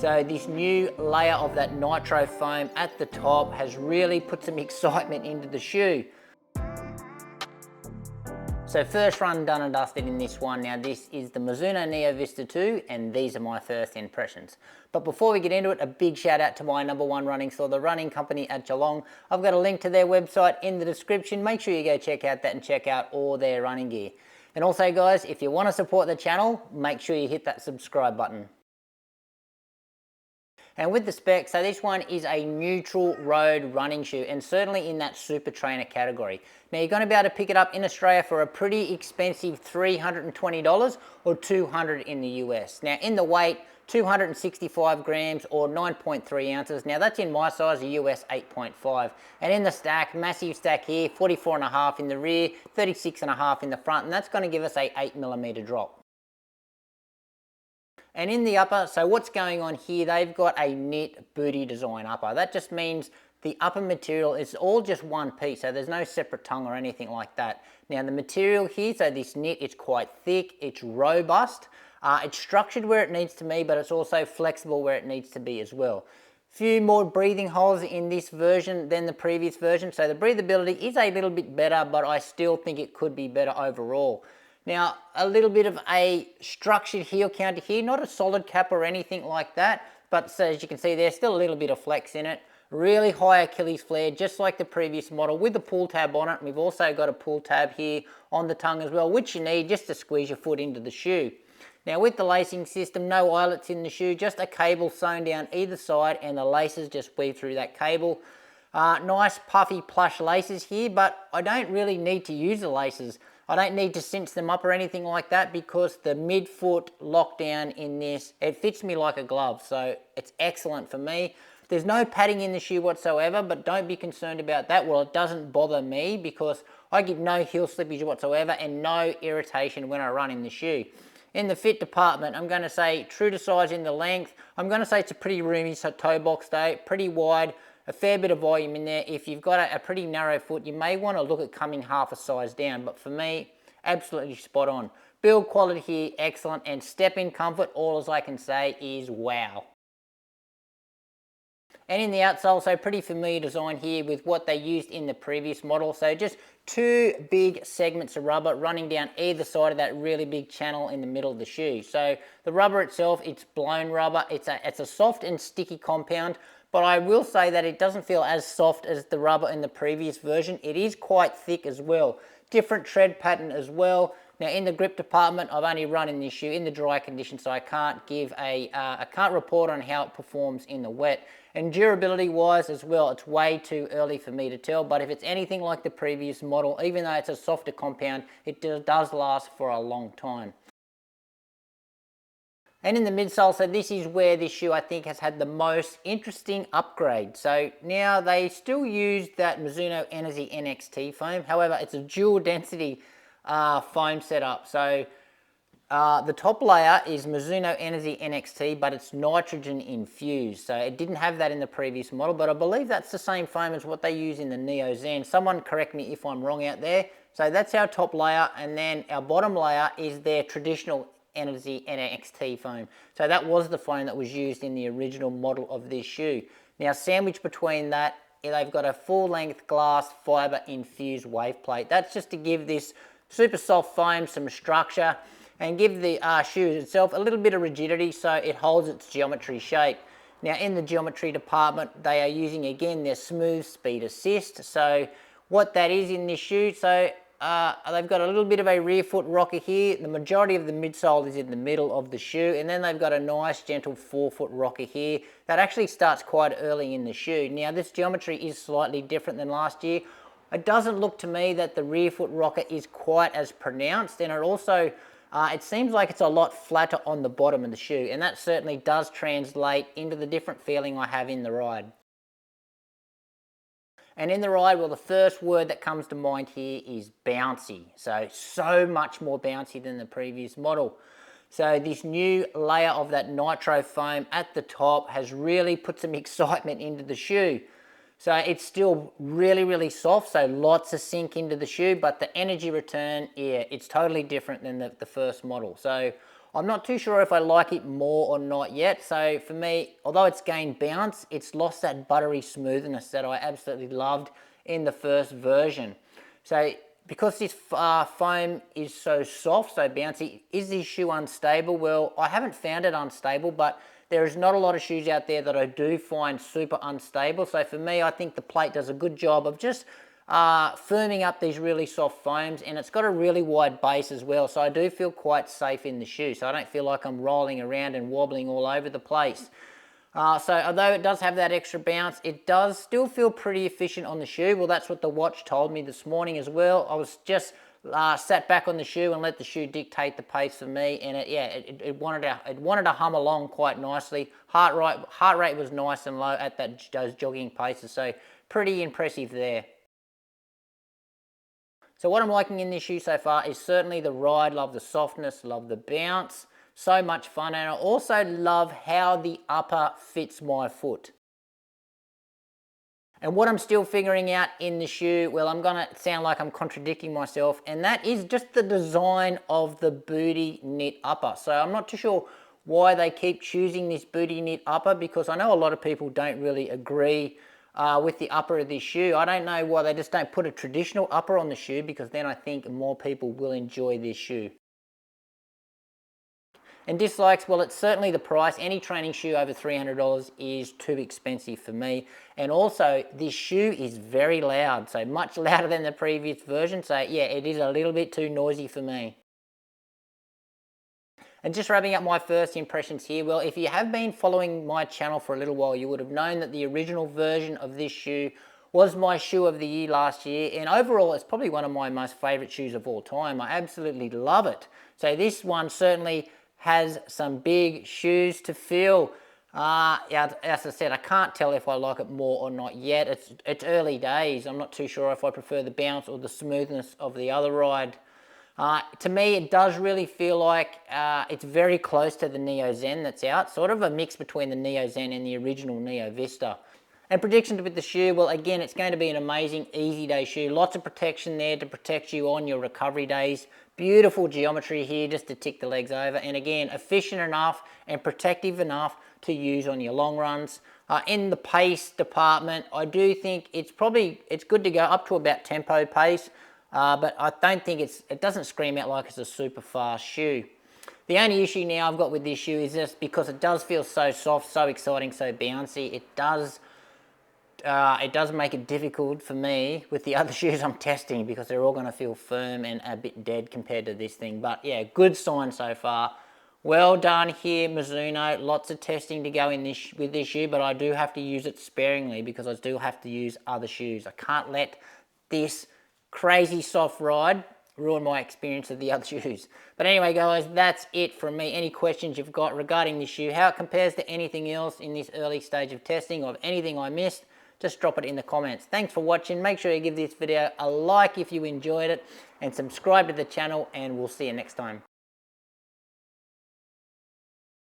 So this new layer of that nitro foam at the top has really put some excitement into the shoe. So first run done and dusted in this one. Now this is the Mizuno Neo Vista 2 and these are my first impressions. But before we get into it, a big shout out to my #1 running store, the Running Company at Geelong. I've got a link to their website in the description. Make sure you go check out that and check out all their running gear. And also guys, if you want to support the channel, make sure you hit that subscribe button. And with the specs, so this one is a neutral road running shoe and certainly in that super trainer category. Now you're going to be able to pick it up in Australia for a pretty expensive $320 or $200 in the US. Now in the weight, 265 grams or 9.3 ounces. Now that's in my size, the US 8.5. And in the stack, massive stack here, 44.5 in the rear, 36.5 in the front, and that's going to give us a 8mm drop. And in the upper, so what's going on here, they've got a knit booty design upper. That just means the upper material is all just one piece, so there's no separate tongue or anything like that. Now the material here, so this knit is quite thick, it's robust, it's structured where it needs to be, but it's also flexible where it needs to be as well. Few more breathing holes in this version than the previous version, so the breathability is a little bit better, but I still think it could be better overall. Now, a little bit of a structured heel counter here, not a solid cap or anything like that, but so as you can see, there's still a little bit of flex in it. Really high Achilles flare, just like the previous model with the pull tab on it. We've also got a pull tab here on the tongue as well, which you need just to squeeze your foot into the shoe. Now with the lacing system, no eyelets in the shoe, just a cable sewn down either side and the laces just weave through that cable. Nice puffy plush laces here, but I don't really need to use the laces. I don't need to cinch them up or anything like that because the midfoot lockdown in this, it fits me like a glove, so it's excellent for me. There's no padding in the shoe whatsoever, but don't be concerned about that. Well, it doesn't bother me because I get no heel slippage whatsoever and no irritation when I run in the shoe. In the fit department, I'm going to say true to size in the length. I'm going to say it's a pretty roomy toe box though, pretty wide. A fair bit of volume in there. If you've got a pretty narrow foot, you may want to look at coming half a size down, but for me, absolutely spot on. Build quality here, excellent, and step in comfort, all as I can say is wow. And in the outsole, so pretty familiar design here with what they used in the previous model. So just two big segments of rubber running down either side of that really big channel in the middle of the shoe. So the rubber itself, it's blown rubber. It's a soft and sticky compound, but I will say that it doesn't feel as soft as the rubber in the previous version. It is quite thick as well. Different tread pattern as well. Now in the grip department, I've only run in this shoe in the dry condition, so I can't give I can't report on how it performs in the wet. And durability wise as well, it's way too early for me to tell, but if it's anything like the previous model, even though it's a softer compound, it does last for a long time. And in the midsole, so this is where this shoe I think has had the most interesting upgrade. So now they still use that Mizuno Energy NXT foam, however it's a dual density foam setup. So the top layer is Mizuno Energy NXT, but it's nitrogen infused. So it didn't have that in the previous model, but I believe that's the same foam as what they use in the Neo Zen. Someone correct me if I'm wrong out there. So that's our top layer, and then our bottom layer is their traditional Energy NXT foam. So that was the foam that was used in the original model of this shoe. Now sandwiched between that, they've got a full length glass fiber infused wave plate. That's just to give this super soft foam some structure and give the shoe itself a little bit of rigidity so it holds its geometry shape. Now in the geometry department, they are using again their smooth speed assist. So what that is in this shoe, so they've got a little bit of a rear foot rocker here. The majority of the midsole is in the middle of the shoe, and then they've got a nice gentle forefoot rocker here that actually starts quite early in the shoe. Now this geometry is slightly different than last year. It doesn't look to me that the rear foot rocker is quite as pronounced, and it also it seems like it's a lot flatter on the bottom of the shoe, and that certainly does translate into the different feeling I have in the ride. And in the ride, well, the first word that comes to mind here is bouncy. So much more bouncy than the previous model. So this new layer of that nitro foam at the top has really put some excitement into the shoe. So it's still really soft, so lots of sink into the shoe, but the energy return, yeah, it's totally different than the first model. So I'm not too sure if I like it more or not yet. So for me, although it's gained bounce, it's lost that buttery smoothness that I absolutely loved in the first version. So because this foam is so soft, so bouncy, is this shoe unstable? Well, I haven't found it unstable, but there is not a lot of shoes out there that I do find super unstable. So for me, I think the plate does a good job of just firming up these really soft foams, and it's got a really wide base as well. So I do feel quite safe in the shoe. So I don't feel like I'm rolling around and wobbling all over the place. So although it does have that extra bounce, it does still feel pretty efficient on the shoe. Well, that's what the watch told me this morning as well. I was just sat back on the shoe and let the shoe dictate the pace for me, and it wanted to hum along quite nicely. Heart rate was nice and low at those jogging paces, so pretty impressive there. So what I'm liking in this shoe so far is certainly the ride. Love the softness, love the bounce. So much fun, and I also love how the upper fits my foot. And what I'm still figuring out in the shoe, well, I'm gonna sound like I'm contradicting myself, and that is just the design of the booty knit upper. So I'm not too sure why they keep choosing this booty knit upper, because I know a lot of people don't really agree with the upper of this shoe. I don't know why they just don't put a traditional upper on the shoe, because then I think more people will enjoy this shoe. And dislikes, well, it's certainly the price. Any training shoe over $300 is too expensive for me. And also, this shoe is very loud, so much louder than the previous version. So yeah, it is a little bit too noisy for me. And just wrapping up my first impressions here, well, if you have been following my channel for a little while, you would have known that the original version of this shoe was my shoe of the year last year, and overall it's probably one of my most favorite shoes of all time. I absolutely love it. So this one certainly has some big shoes to fill. As I said, I can't tell if I like it more or not yet. It's early days. I'm not too sure if I prefer the bounce or the smoothness of the other ride. To me, it does really feel like it's very close to the Neo Zen that's out, sort of a mix between the Neo Zen and the original Neo Vista. And predictions with the shoe, well, again, it's going to be an amazing easy day shoe. Lots of protection there to protect you on your recovery days. Beautiful geometry here just to tick the legs over. And again, efficient enough and protective enough to use on your long runs. In the pace department, I do think it's good to go up to about tempo pace, but I don't think it doesn't scream out like it's a super fast shoe. The only issue now I've got with this shoe is just because it does feel so soft, so exciting, so bouncy. It does make it difficult for me with the other shoes I'm testing, because they're all going to feel firm and a bit dead compared to this thing. But yeah, good sign so far. Well done here, Mizuno. Lots of testing to go in with this shoe, but I do have to use it sparingly because I still have to use other shoes. I can't let this crazy soft ride ruin my experience of the other shoes. But anyway, guys, that's it from me. Any questions you've got regarding this shoe, how it compares to anything else in this early stage of testing, or anything I missed, just drop it in the comments. Thanks for watching. Make sure you give this video a like if you enjoyed it, and subscribe to the channel, and we'll see you next time.